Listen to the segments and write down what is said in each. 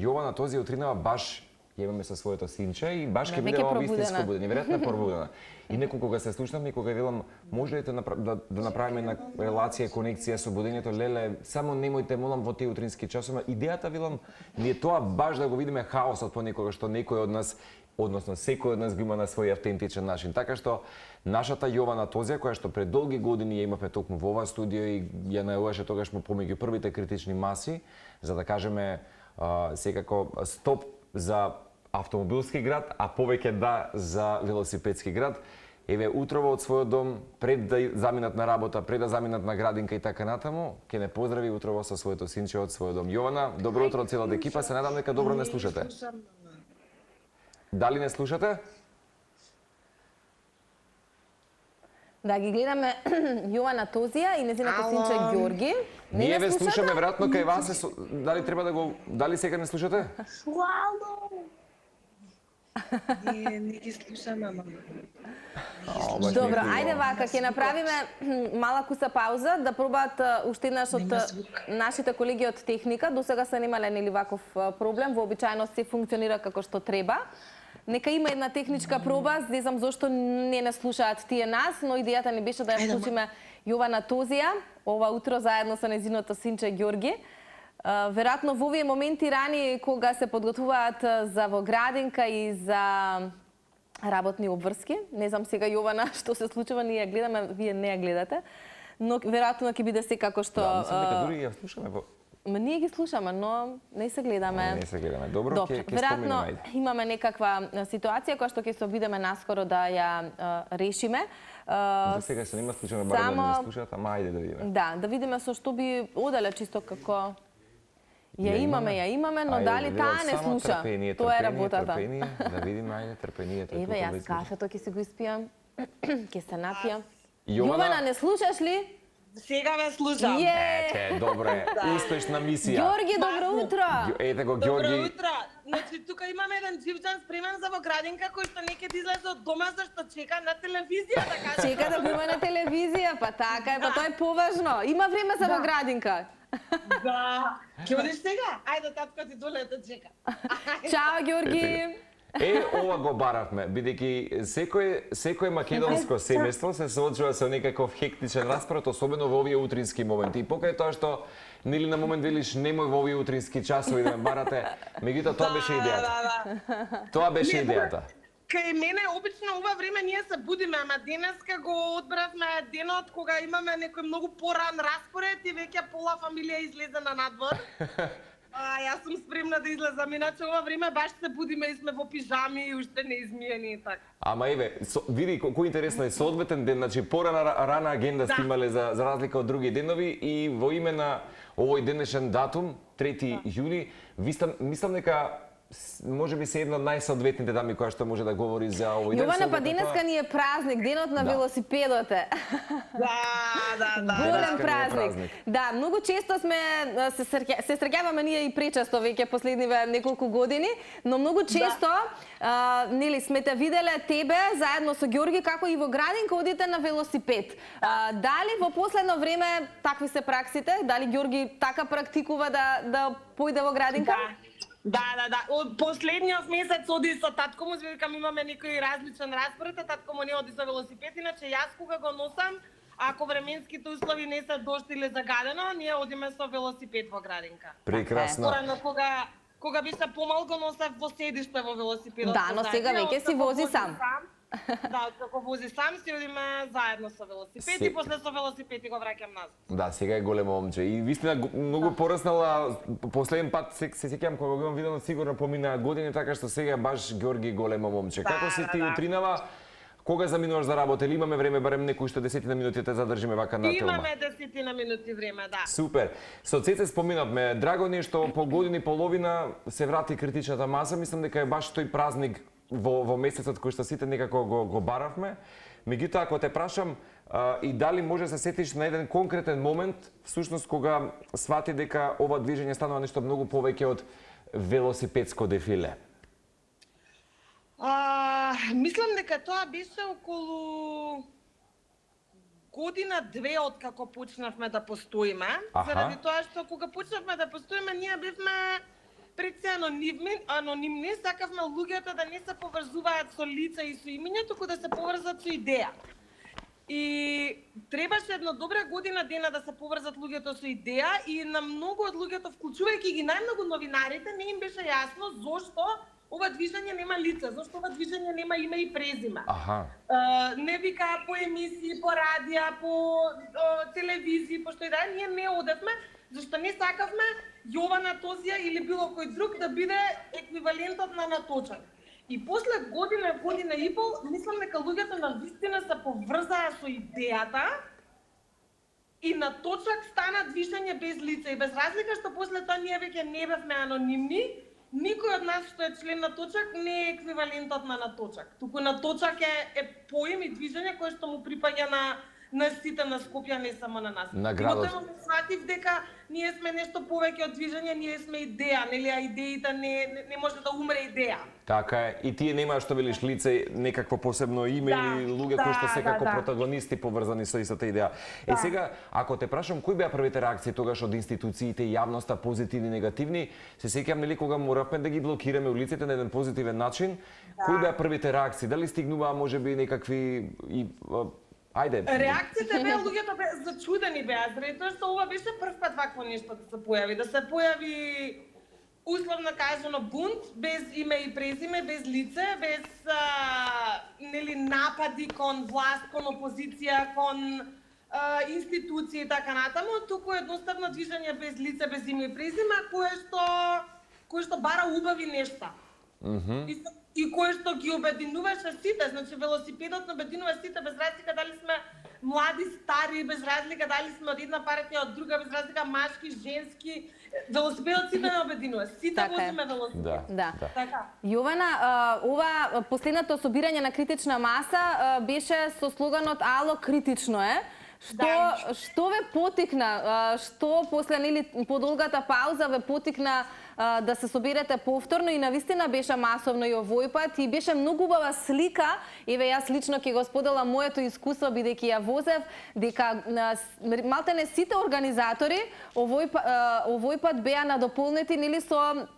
Јована Тозија утринава баш ја имаме со своето синче и баш ќе биде ова вистинско будење, неверојатно пробудена. И неколку кога се слушнавме и кога велам може ли да направиме една релација, конекција со будењето, леле, само немојте молам во тие утрински часови. Идејата велам ни е тоа баш да го видиме хаосот понекогаш што некој од нас, односно секој од нас го има на свој автентичен начин. Така што нашата Јована Тозија, која што пред долги години ја имавме токму во ова студио и ја најавуваше тогаш помеѓу првите критични маси, за да кажеме секако стоп за автомобилски град, а повеќе да за велосипедски град. Еве утрово од својот дом, пред да заминат на работа, пред да заминат на градинка и така натаму, ќе не поздрави утрово со своето синче од својот дом. Јована, добро утро целата екипа, се надам дека добро не слушате. Дали не слушате? Да, ги гледаме Јована Тозија и незината синче Ѓорги. Ние ве слушаме, веројатно кај вас дали треба да го дали сега не слушате? Слало. Не ги слушаме, мама. Добро, ајде вака, ќе направиме мала куса пауза да пробаат уште еднаш од нашите колеги од техника. До сега се немале нели ваков проблем, вообичаено се функционира како што треба. Нека има една техничка проба, не знам зошто не слушаат тие нас, но идејата ни беше да ја вклучиме Јована Тозија ова утро заедно со незиното синче Ѓорги. Веројатно во овие моменти рани кога се подготвуваат за во градинка и за работни обврски. Не знам сега Јована што се случува, ние ја гледаме, вие не ја гледате, но веројатно ќе биде секако што мислам дека дури ја слушаме во ние ги слушаме, но не се гледаме. Не се гледаме. Добро, ќе веројатно имаме некаква ситуација која што ќе се обидеме наскоро да ја решиме. За сега се нема случајно барем да не слушаат, ама ајде да видиме. Да видиме со што би оделе чисто како ја имаме, но дали таа не слуша. Тоа е работата. Да видиме, ајде, трпението. Еве, јас кафето ќе си го испијам, ќе се напијам. Јована, не слушаш ли? Сега ве слушам. Ете, добре, успешна мисија. Ѓорги, добро утро. Ете го, Ѓорги. Добро утро. Значи, тука имаме еден џивџан спремен за во градинка кој што не ќе излезе од дома зашто чека на телевизија, така. Чека да го има на телевизија, па така е, па тоа е поважно. Има време за во градинка. Да. Ќе одиш сега? Ајде, татко ти долете чека. Чао, Ѓорги. Ова го баравме, бидејќи секој македонско семејство се соочува со некаков хектичен распоред, особено во овие утрински моменти. И покрај тоа што нели на момент велиш немој во овие утрински часови да ме барате, меѓутоа тоа беше идејата. Тоа беше идејата. Кај мене обично ова време ние се будиме, ама денеска го одбравме денот кога имаме некој многу поран распоред и веќе пола фамилија излезе на надвор. Јас сум спремна да излезам, иначе ова време баш се будиме и сме во пижами и уште не измиени и така. Ама еве, види кој интересно е соодветен ден, значи рана агенда сте имале за разлика од други денови и во име на овој денешен датум, 3 јули, мислам дека може би се една од најсоодветните дами која што може да говори за овој ден. Јована, па денеска ни е празник, денот на велосипедот е. Да. Голем празник. Да, многу често се среќаваме ние и пречесто веќе последниве неколку години, но многу често нели сме те виделе тебе заедно со Ѓорги како и во градинка одите на велосипед. Дали во последно време такви се праксите? Дали Ѓорги така практикува да појде во градинка? Да. Од последниот месец оди со татко му, викам имаме некој различен распоред, а татко му не оди со велосипед, иначе јас кога го носам, ако временските услови не се дожд или загадено, ние одиме со велосипед во градинка. Прекрасно. Порано кога беше помалку носев во седиште во велосипедот. Да, но сега веќе си вози сам. Да, како вози сам, си одиме заедно со велосипед и после со велосипед го враќам назад. Да, сега е големо момче. И вистина многу пораснала, последен пат се сеќавам кога го имам видено, сигурно поминаа години, така што сега баш Ѓорги големо момче. Како си ти утринава? Кога заминуваш за работа или имаме време барем некои уште 10 минути те задржиме вака на телма? Имаме 10 минути време, да. Супер. Со Цеце споминавме, драго ни е што по година и половина се врати критичната маса, мислам дека е баш тој празник во месецот кој што сите некако го баравме. Меѓутоа, ако те прашам и дали може да се сетиш на еден конкретен момент, всушност кога свати дека ова движење станува нешто многу повеќе од велосипедско дефиле? Мислам дека тоа беше околу година-две од како почнавме да постоиме. Заради тоа што кога почнавме да постоиме, ние бевме пред се анонимни, сакавме луѓето да не се поврзуваат со лица и со имиња, туку да се поврзат со идеја. И требаше една добра година дена да се поврзат луѓето со идеја и на многу од луѓето, вклучувајќи ги најмногу новинарите, не им беше јасно зошто ова движење нема лица, зашто ова движење нема име и презиме. Не викаат по емисии, по радија, по телевизии, пошто и да ние не одевме, зашто не сакавме Јована Тозија или било кој друг да биде еквивалентот на Наточак. И после година и пол, мислам дека луѓето навистина се поврзаа со идејата и Наточак стана движење без лица. И без разлика што после тоа ние веќе не бевме анонимни, никој од нас што е член на Точак не е еквивалентот на Наточак. Туку Наточак е поим и движење кое што му припаѓа на сите на Скопје, не само на нас. На градот. И потоа сватив дека ние сме нешто повеќе од движење, ние сме идеја, нели, а идеите не може да умре идеја. Така е. И тие немаат, што велиш, лице, некакво посебно име или луѓе кои што се како протагонисти поврзани со истата идеја. Сега, ако те прашам, кои беа првите реакции тогаш од институциите и јавноста, позитивни, негативни? Се сеќавам, нели, кога моравме да ги блокираме улиците на еден позитивен начин, кои беа првите реакции? Дали стигнуваа можеби некакви Ајде. Реакциите беа, луѓето беа зачудени беа, заради тоа што ова беше прв пат вакво нешто да се појави, условно кажано бунт, без име и презиме, без лице, без нели напади кон власт, кон опозиција, кон институции и така натаму, туку едноставно движење без лице, без име и презиме, кое што бара убави нешта. И кое што ги обединуваше сите, значи велосипедот обединува сите без разлика дали сме млади, стари, без разлика дали сме од една партија, од друга, без разлика машки, женски, велосипедот сите не обединува, сите возиме велосипед. Да. Јована, ова последното собирање на критична маса беше со слоганот "Ало, критично е". Што ве потикна, што после нели подолгата пауза ве потикна да се соберете повторно и навистина беше масовно и овој пат и беше многу убава слика, еве јас лично ќе го споделам моето искуство бидејќи ја возев, дека малтене сите организатори овој пат беа надополнети нели со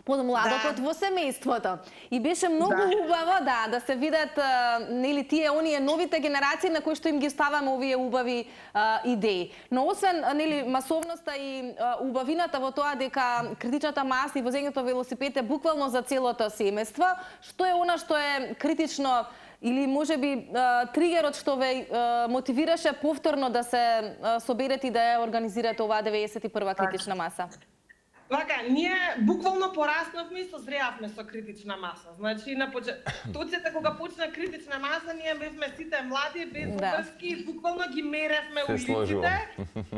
подмладокот во семејството. И беше многу убаво да се видат нели тие оние новите генерации на кои што им ги ставаме овие убави идеи. Но освен нели масовноста и убавината во тоа дека критичната маса и возењето велосипед е буквално за целото семејство, што е она што е критично или можеби тригерот што ве мотивираше повторно да се соберете и да ја организирате оваа 91-ва критична маса? Вака, ние буквално порасновме и созреавме со критична маса. Значи, на точите кога почна критична маса, ние бевме сите млади, без обврски, буквално ги меревме улиците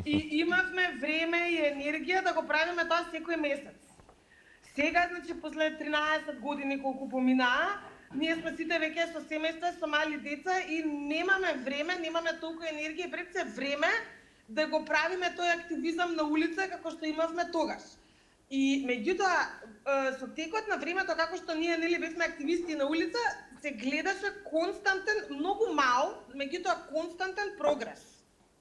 и имавме време и енергија да го правиме тоа секој месец. Сега, значи, после 13 години колку поминаа, ние сме сите веќе со семејства, со мали деца и немаме време, немаме толку енергија и пред се време да го правиме тој активизам на улица како што имавме тогаш. И меѓутоа, со текот на времето, како што ние нели бевме активисти на улица, се гледаше константен, многу мал, меѓутоа константен прогрес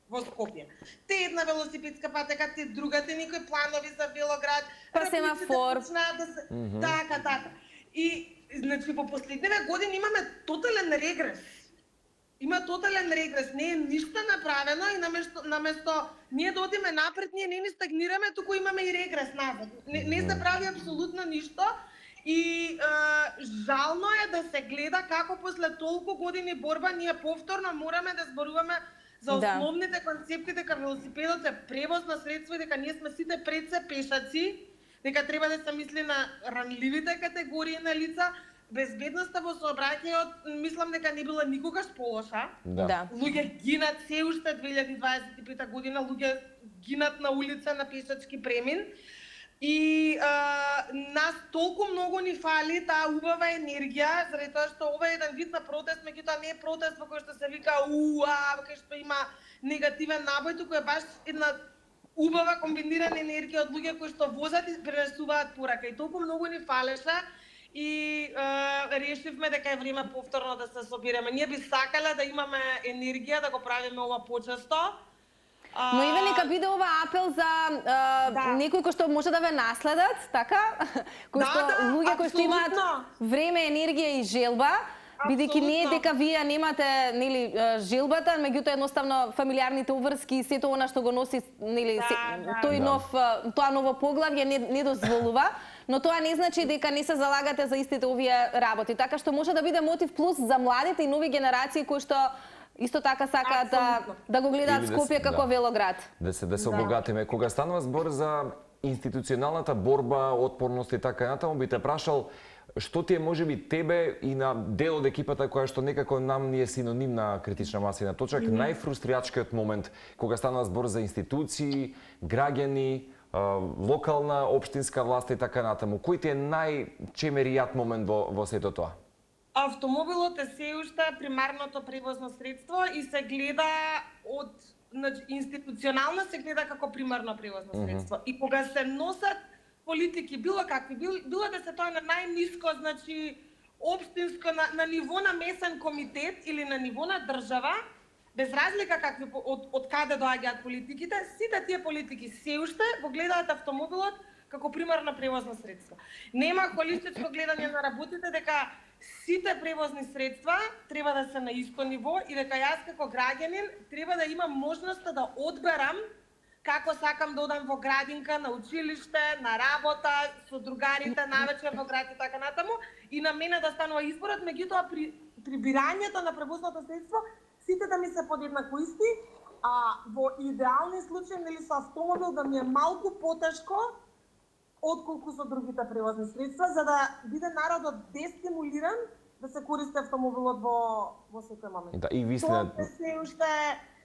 во Скопје. Те една велосипедска патека, те друга, те некои планови за велоград, па семафор. Така. И значи во последниве години имаме тотален регрес. Не е ништо направено и наместо ние да одиме напред, ние не стагнираме, туку имаме и регрес назад. Не се прави апсолутно ништо и жално е да се гледа како после толку години борба ние повторно мораме да зборуваме за основните концепти дека велосипедот е превозно средство и дека ние сме сите пред се пешаци, дека треба да се мисли на ранливите категории на лица. Безбедноста во сообраќајот, мислам дека не била никогаш полоша. Луѓе гинат се уште 2025 година, луѓе гинат на улица на пешачки премин. И нас толку многу ни фали таа убава енергија, заради тоа што ова е еден вид на протест, меѓутоа не е протест во кој што се вика кај што има негативен набој, туку е баш една убава комбинирана енергија од луѓе кои што возат и пренесуваат порака. И толку многу ни фалеше и решивме дека е време повторно да се собереме. Ние би сакале да имаме енергија да го правиме ова почесто. Но Иве, нека биде ова апел за некои кои што може да ве наследат, така? Кои што луѓе кои што имаат време, енергија и желба, бидејќи не е дека вие немате, нели, желбата, меѓутоа едноставно фамилиарните уврски и сето она што го носи, нели, тоа ново поглавје не дозволува, но тоа не значи дека не се залагате за истите овие работи. Така што може да биде мотив плюс за младите и нови генерации кои што исто така сакаат да го гледаат Скопје како велоград. Да се обогатиме. Кога станува збор за институционалната борба, отпорност и така натаму, би те прашал што ти е можеби тебе и на дел од екипата која што некако нам ни е синоним на критична маса и на точак, најфрустрирачкиот момент кога станува збор за институции, граѓани, локална, општинска власт и така натаму. Кој ти е најчемеријат момент во сето тоа? Автомобилот е се уште примарното превозно средство и се гледа од институционално се гледа како примарно превозно средство. И кога се носат политики било какви, било да се тоа на најниско, значи општинско на ниво на месен комитет или на ниво на држава, без разлика какви од каде доаѓаат политиките, сите тие политики се уште го гледаат автомобилот како примарно превозно средство. Нема холистичко гледање на работите дека сите превозни средства треба да се на исто ниво и дека јас како граѓанин треба да имам можноста да одберам како сакам да одам во градинка, на училиште, на работа, со другарите, навечер во град и така натаму, и на мене да станува изборот, меѓутоа при бирањето на превозното средство сите да ми се подеднако исти, а во идеални случаи нели со автомобил да ми е малку потешко отколку со другите превозни средства, за да биде народот дестимулиран да се користи автомобилот во секој момент. Да, и вистина тоа се уште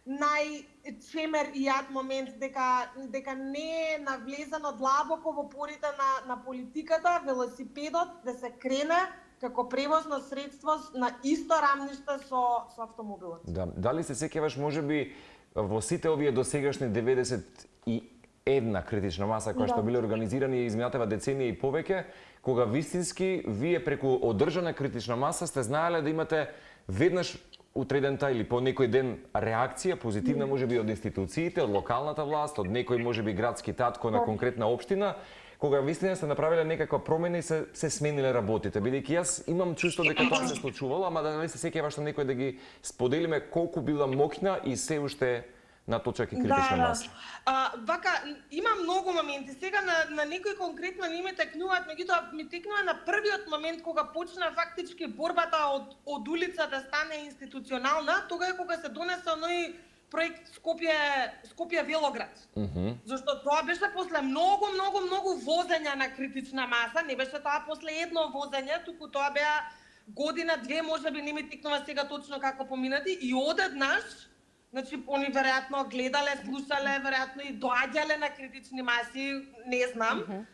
најчемеријат момент дека не е навлезано длабоко во порите на политиката, велосипедот да се крене како превозно средство на исто рамниште со автомобилот. Да, дали се сеќаваш можеби во сите овие досегашни 91 критична маса која што биле организирани изминатава деценија и повеќе, кога вистински вие преку одржана критична маса сте знаеле да имате веднаш утредента или по некој ден реакција позитивна можеби од институциите, од локалната власт, од некој можеби градски татко на конкретна општина, кога вистина се направиле некаква промена и се смениле работите. Бидејќи јас имам чувство дека тоа се случувало, ама да не се сеќаваш на некој да ги споделиме колку била моќна и се уште на точак и критична маса. Вака, има многу моменти. Сега на некој конкретно не ми текнуваат, меѓутоа ми текнува на првиот момент кога почна фактички борбата од улица да стане институционална, тогаш кога се донесе оној проект Скопје велоград. Зашто тоа беше после многу возења на критична маса, не беше тоа после едно возење, туку тоа беа година, две, можеби не ми текнува сега точно како поминати, и одеднаш, значи, они веројатно гледале, слушале, веројатно и доаѓале на критични маси, не знам.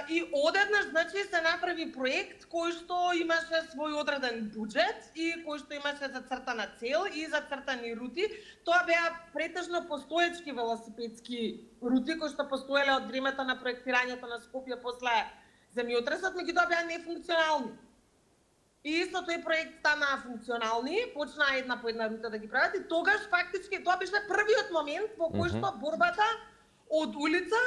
И одеднаш, значи, се направи проект кој што имаше свој одреден буџет и кој што имаше зацртана цел и зацртани рути. Тоа беа претежно постоечки велосипедски рути кои што постоеле од времето на проектирањето на Скопје после земјотресот, меѓутоа беа нефункционални. И исто тој проект стана функционални, почнаа една по една рута да ги прават и тогаш фактички тоа беше првиот момент во кој што борбата од улица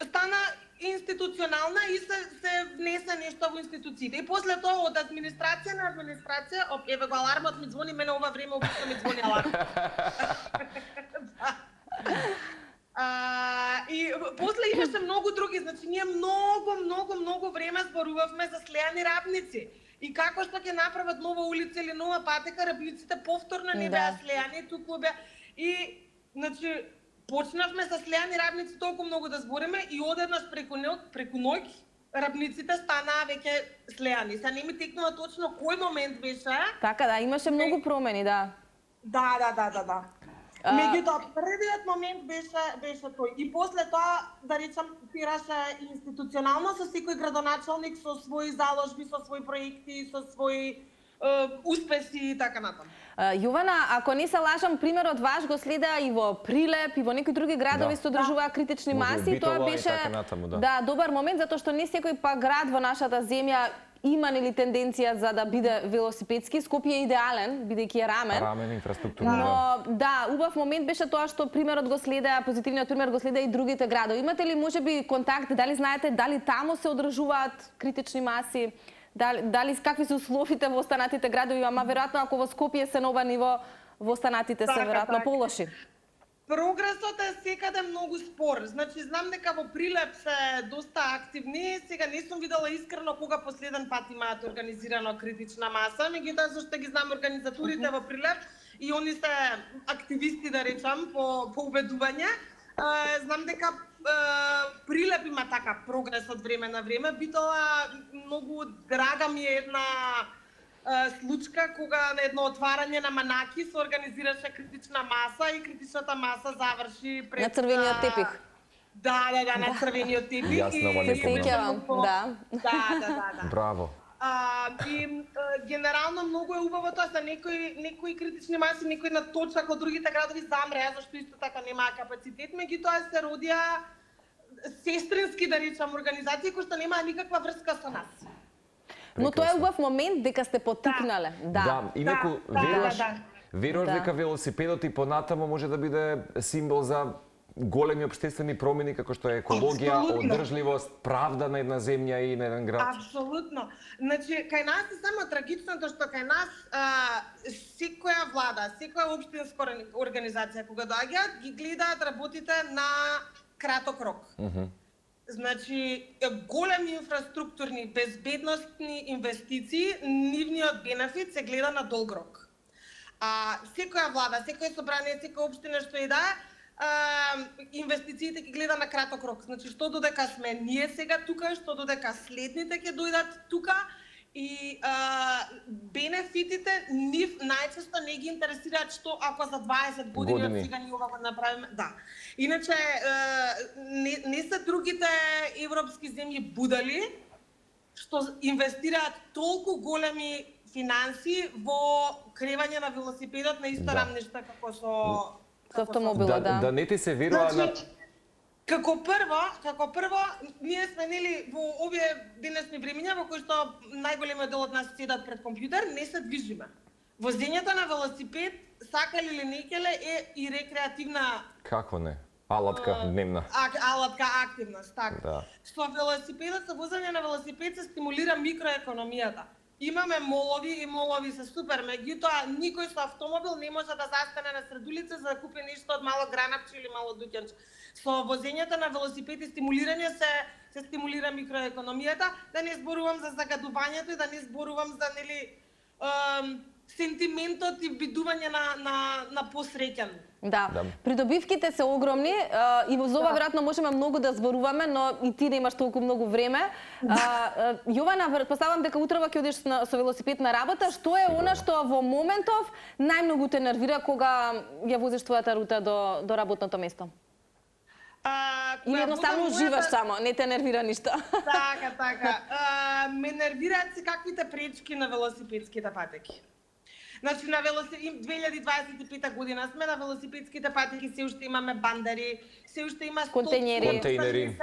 стана институционална и се внесе нешто во институциите. И после тоа од администрација на администрација, еве го алармот ми звони, мене ова време обично ми звони аларм. И после имаше многу други, значи ние многу време зборувавме за слеани Рабници. И како што ќе направат нова улица или нова патека, Рабниците повторно не беа слеани, туку беа. И, значи, почнавме со слеани Рабници толку многу да збориме и одеднаш преку ноќ Рабниците станаа веќе слеани. Са не ми текнува точно кој момент беше. Така да, имаше многу промени, да. Да. Меѓутоа, првиот момент беше тој. И после тоа, да речам, пираше институционално со секој градоначалник, со своји заложби, со своји проекти, со своји успеси и така натаму. Јована, ако не се лажам, примерот ваш го следа и во Прилеп, и во некои други градови што одржуваа критични маси. Тоа беше добар момент, затоа што не секој па град во нашата земја има нели тенденција за да биде велосипедски. Скопје е идеален, бидејќи е рамен. Рамен инфраструктура. Но да, убав момент беше тоа што примерот го следеа, позитивниот пример го следеа и другите градови. Имате ли можеби контакт, дали знаете дали таму се одржуваат критични маси? Дали какви се условите во останатите градови, ама веројатно ако во Скопје се на ова ниво, во останатите се веројатно полоши. Прогресот е секаде многу спор. Значи, знам дека во Прилеп се доста активни. Сега не сум видела искрено кога последен пат имаат организирано критична маса, меѓутоа зашто ги знам организаторите во Прилеп и они се активисти, да речам, по убедување. Знам дека Прилеп има така прогрес од време на време. Битола многу драга ми е една случка кога на едно отварање на Манаки се организираше критична маса и критичната маса заврши пред... На црвениот тепих. Да, на црвениот тепих. Јасно, ама не помнам. Да. Браво. И генерално многу е убаво тоа за некои критични маси, некои на точак од другите градови замреа, зашто исто така немаа капацитет, меѓутоа се родија сестрински, да речам, организации кои што немаа никаква врска со нас. Но тоа е убав момент дека сте потикнале. Да, инаку веруваш дека велосипедот и понатамо може да биде символ за големи општествени промени како што е екологија, одржливост, правда на една земја и на еден град. Апсолутно. Значи, кај нас е само трагичното што кај нас секоја влада, секоја општинска организација кога доаѓаат, ги гледаат работите на краток рок. Значи, големи инфраструктурни, безбедностни инвестиции, нивниот бенефит се гледа на долг рок. Секоја влада, секој собрание, секоја општина што и да инвестициите ги гледа на краток рок. Значи, што додека сме ние сега тука, што додека следните ќе дојдат тука, и бенефитите нив најчесто не ги интересираат што ако за 20 години од сега ние ова го направиме. Да. Иначе не се другите европски земји будали што инвестираат толку големи финанси во кревање на велосипедот на исто рамниште како со автомобилот. Да не ти се верува на Како прво, ние сме нели во овие денешни времиња во кои што најголемиот дел од нас седат пред компјутер, не се движиме. Возењето на велосипед, сакале или не келе, е и рекреативна... Како не? Алатка дневна. Алатка активност, така. Да. Со велосипедот, со возење на велосипед се стимулира микроекономијата. Имаме молови и молови се супер, меѓутоа никој со автомобил не може да застане на сред улица за да купи нешто од мало гранапче или мало дуќанче. Со возењето на велосипед и стимулирање се стимулира микроекономијата, да не зборувам за загадувањето и да не зборувам за сентиментот и бидување на посреќен. Да. Придобивките се огромни и во ова веројатно можеме многу да зборуваме, но и ти немаш толку многу време. Јована, претпоставам дека утрово ќе одиш со велосипед на работа. Што е она што во моментов најмногу те нервира кога ја возиш твојата рута до работното место? Или едноставно уживаш само, не те нервира ништо? Така. Ме нервираат се каквите пречки на велосипедските патеки. Значи, на 2025 година сме на велосипедските патеки, се уште имаме бандари, се уште има контейнери.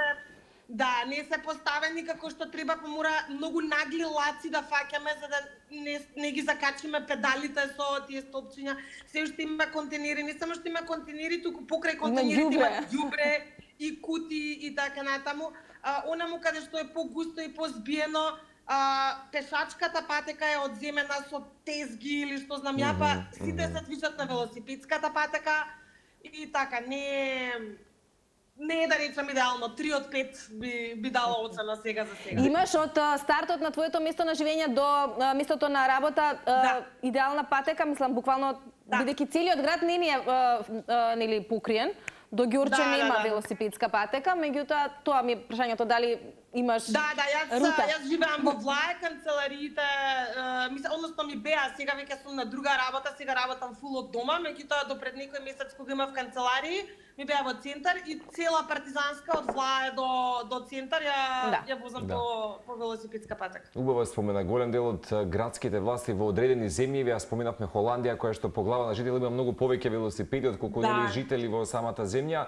Да, не се поставени како што треба, па мора многу нагли лаци да фаќаме за да не ги закачиме педалите со тие столпчиња. Се уште има контейнери, не само што има контейнери, туку покрај контейнерите има ѓубре и кути и така натаму. Онаму каде што е погусто и позбиено, пешачката патека е одземена со тезги или што знам ја, па сите се движат на велосипедската патека и така, не е да речам идеално, 3 од 5 би дала оцена сега за сега. Имаш од стартот на твоето место на живење до местото на работа идеална патека, мислам буквално бидејќи целиот град не е нели покриен. До Ѓорче нема велосипедска патека, меѓутоа тоа ми е прашањето дали имаш рута. Јас живеам во Влај, канцелариите, односно ми беа, сега веќе сум на друга работа, сега работам фул од дома, меѓутоа до пред некој месец кога имав канцеларии, ми беа во центар и цела партизанска од Влај до центар ја возам по велосипедска патека. Убава спомена, голем дел од градските власти во одредени земји, ја споменавме Холандија, која што по глава на жители има многу повеќе велосипеди отколку жители во самата земја.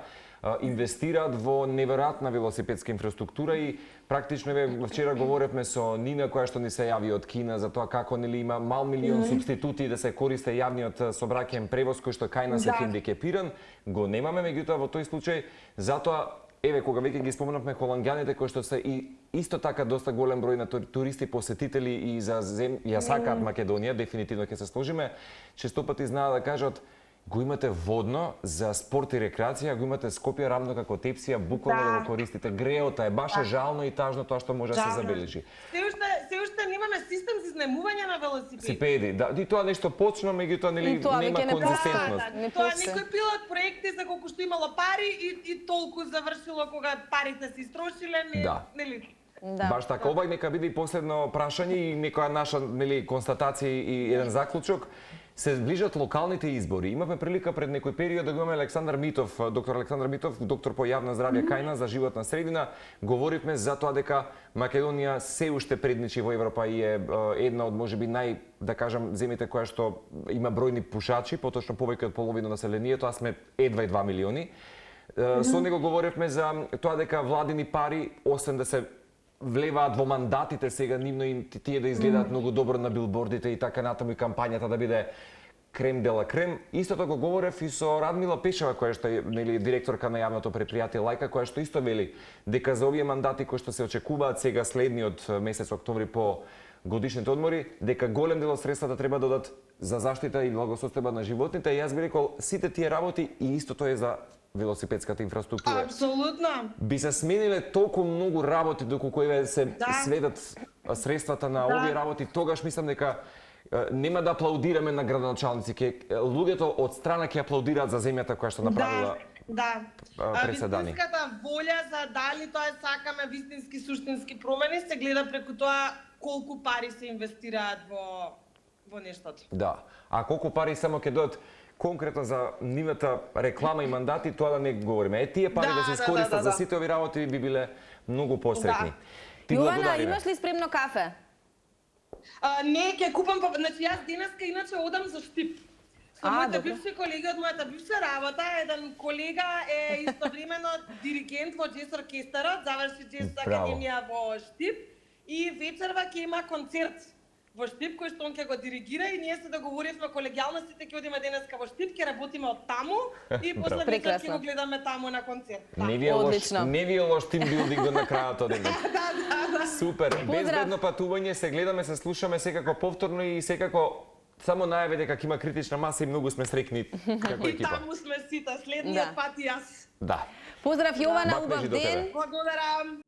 инвестираат во неверојатна велосипедска инфраструктура и практично вчера говоревме со Нина која што ни се јави од Кина за тоа како нели има мал милион субститути да се користи јавниот сообраќајен превоз кој што кај нас е хендикепиран, го немаме меѓутоа во тој случај, затоа еве кога веќе ги споменавме холанѓаните кои што се и исто така доста голем број на туристи посетители и за ја сакаат Македонија, дефинитивно ќе се сложиме, често пати знаат да кажат го имате водно за спорт и рекреација, го имате Скопје рамно како Тепсија, буквално да го користите. Греота е баш жално и тажно тоа што може да се забележи. Се уште немаме систем за изнемување на велосипеди. Да, и тоа нешто почна, меѓутоа нели нема конзистентност. Тоа некој пилот проекти за колку што имало пари и толку завршило кога парите се истрошиле, нели? Баш така, ова нека биде и последно прашање и некоја наша нели констатација и еден заклучок. Се ближат локалните избори. Имавме прилика пред некој период да го имаме Александар Митов, доктор Александар Митов, доктор по јавно здравје кај нас за животна средина. Говоривме за тоа дека Македонија се уште предничи во Европа и е една од можеби да кажам земјите која што има бројни пушачи, поточно повеќе од половина населението, а сме едва и 2 милиони. Со него говоревме за тоа дека владини пари, освен да се влеваат во мандатите сега нивно и тие да изгледаат многу добро на билбордите и така натаму и кампањата да биде крем дела крем. Истото го говорев и со Радмила Пешева, која што е нели директорка на јавното предпријатие Лајка, која што исто вели дека за овие мандати кои што се очекуваат сега следниот месец октомври по годишните одмори, дека голем дел од средствата треба да дадат за заштита и благосостојба на животните. И јас би рекол сите тие работи и истото е за велосипедската инфраструктура. Апсолутно. Би се смениле толку многу работи доколку еве се сведат средствата на овие работи, тогаш мислам дека нема да аплаудираме на градоначалници, луѓето од страна ќе аплаудираат за земјата која што направила преседани. Вистинската волја за дали тоа сакаме вистински суштински промени се гледа преку тоа колку пари се инвестираат во нештото. Да. А колку пари само ќе дојдат конкретно за нивната реклама и мандати, тоа да не говориме. Тие пари да се искористат за сите овие работи би биле многу посретни. Јована, имаш ли спремно кафе? Не, ќе купам, значи јас денеска иначе одам за Штип. Со моите бивши колеги од мојата бивша работа, еден колега е истовремено диригент во джез оркестарот, заврши джез академија во Штип и вечерва ќе има концерт во Штип, кој што он ќе го диригира и ние се договоривме колегијално сите ќе одиме денеска во Штип, ќе работиме од таму и после вечер ќе го гледаме таму на концерт. Не ви е лош тимбилдинг на крајот од денот. Супер. Безбедно патување, се гледаме, се слушаме секако повторно и секако само најаве дека ќе има критична маса и многу сме среќни како екипа. И таму сме сите, следниот пат и јас. Да. Поздрав Јована, убав ден. Благодарам.